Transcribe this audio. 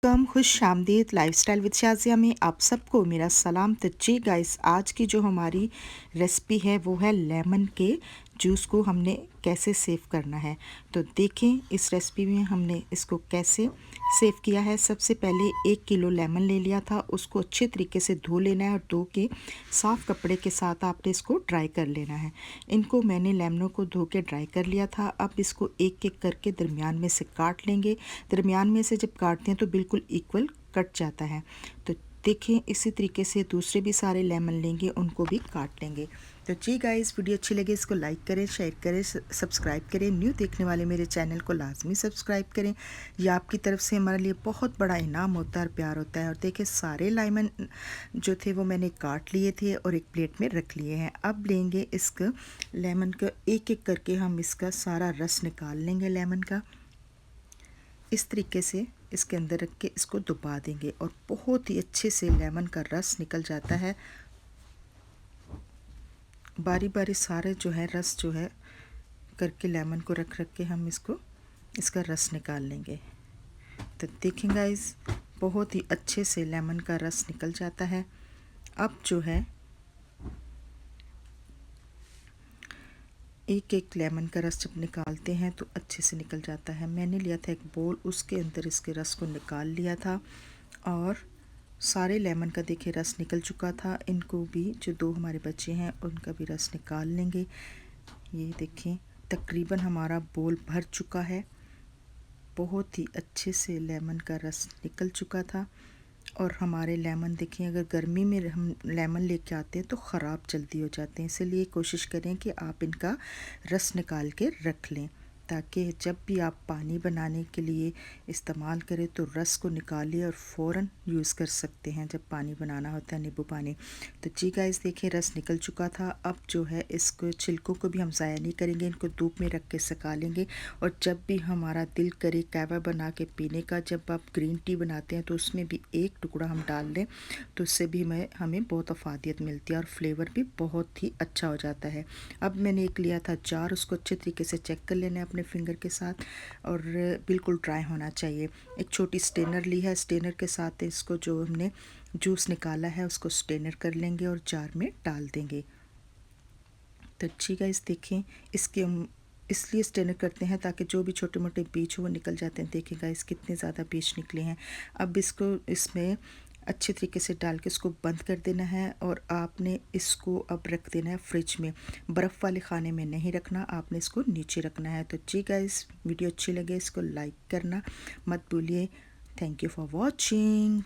कम खुश आमदीद lifestyle with Shazia में आप सबको मेरा सलाम। तो जी गाइस, आज की जो हमारी रेसिपी है वो है लेमन के जूस को हमने कैसे सेव करना है। तो देखें इस रेसिपी में हमने इसको कैसे सेव किया है। सबसे पहले 1 किलो लेमन ले लिया था, उसको अच्छे तरीके से धो लेना है और धो के साफ़ कपड़े के साथ आपने इसको ड्राई कर लेना है। इनको मैंने लेमनों को धो के ड्राई कर लिया था। अब इसको एक एक करके दरमियान में से काट लेंगे। दरमियान में से जब काटते हैं तो बिल्कुल इक्वल कट जाता है। तो देखें इसी तरीके से दूसरे भी सारे लेमन लेंगे, उनको भी काट लेंगे। तो जी गाइस, वीडियो अच्छी लगे इसको लाइक करें, शेयर करें, सब्सक्राइब करें। न्यू देखने वाले मेरे चैनल को लाजमी सब्सक्राइब करें। यह आपकी तरफ से हमारे लिए बहुत बड़ा इनाम होता है और प्यार होता है। और देखिए सारे लेमन जो थे वो मैंने काट लिए थे और एक प्लेट में रख लिए हैं। अब लेंगे इसका लेमन का एक एक करके हम इसका सारा रस निकाल लेंगे लेमन का। इस तरीके से इसके अंदर रख के इसको दबा देंगे और बहुत ही अच्छे से लेमन का रस निकल जाता है। बारी बारी सारे जो है रस जो है करके लेमन को रख रख के हम इसका रस निकाल लेंगे। तो देखें गाइस, बहुत ही अच्छे से लेमन का रस निकल जाता है। अब जो है एक एक लेमन का रस जब निकालते हैं तो अच्छे से निकल जाता है। मैंने लिया था एक बोल, उसके अंदर इसके रस को निकाल लिया था और सारे लेमन का देखिए रस निकल चुका था। इनको भी जो दो हमारे बच्चे हैं उनका भी रस निकाल लेंगे। ये देखें तकरीबन हमारा बोल भर चुका है। बहुत ही अच्छे से लेमन का रस निकल चुका था। और हमारे लेमन देखिए, अगर गर्मी में हम लेमन लेके आते हैं तो ख़राब जल्दी हो जाते हैं, इसलिए कोशिश करें कि आप इनका रस निकाल के रख लें ताकि जब भी आप पानी बनाने के लिए इस्तेमाल करें तो रस को निकालिए और फ़ौरन यूज़ कर सकते हैं जब पानी बनाना होता है, नींबू पानी। तो जी गाइस देखिए रस निकल चुका था। अब जो है इसको छिलकों को भी हम ज़ाया नहीं करेंगे, इनको धूप में रख के सुखा लेंगे। और जब भी हमारा दिल करे कहवा बना के पीने का, जब आप ग्रीन टी बनाते हैं तो उसमें भी एक टुकड़ा हम डाल दें तो उससे भी हमें बहुत अफादियत मिलती है और फ्लेवर भी बहुत ही अच्छा हो जाता है। अब मैंने एक लिया था जार, उसको अच्छे तरीके से चेक कर लेना है अपने फिंगर के साथ और बिल्कुल ड्राई होना चाहिए। एक छोटी स्टेनर ली है, स्टेनर के साथ इसको जो हमने जूस निकाला है उसको स्टेनर कर लेंगे और जार में डाल देंगे। तो अच्छी गाइस देखें, इसके इसलिए स्टेनर करते हैं ताकि जो भी छोटे मोटे बीज हो वो निकल जाते हैं। देखिए गाइस कितने ज़्यादा बीज निकले हैं। अब इसको इसमें अच्छे तरीके से डाल के इसको बंद कर देना है और आपने इसको अब रख देना है फ्रिज में। बर्फ़ वाले खाने में नहीं रखना, आपने इसको नीचे रखना है। तो जी गाइस, वीडियो अच्छी लगे इसको लाइक करना मत भूलिए। Thank you for watching.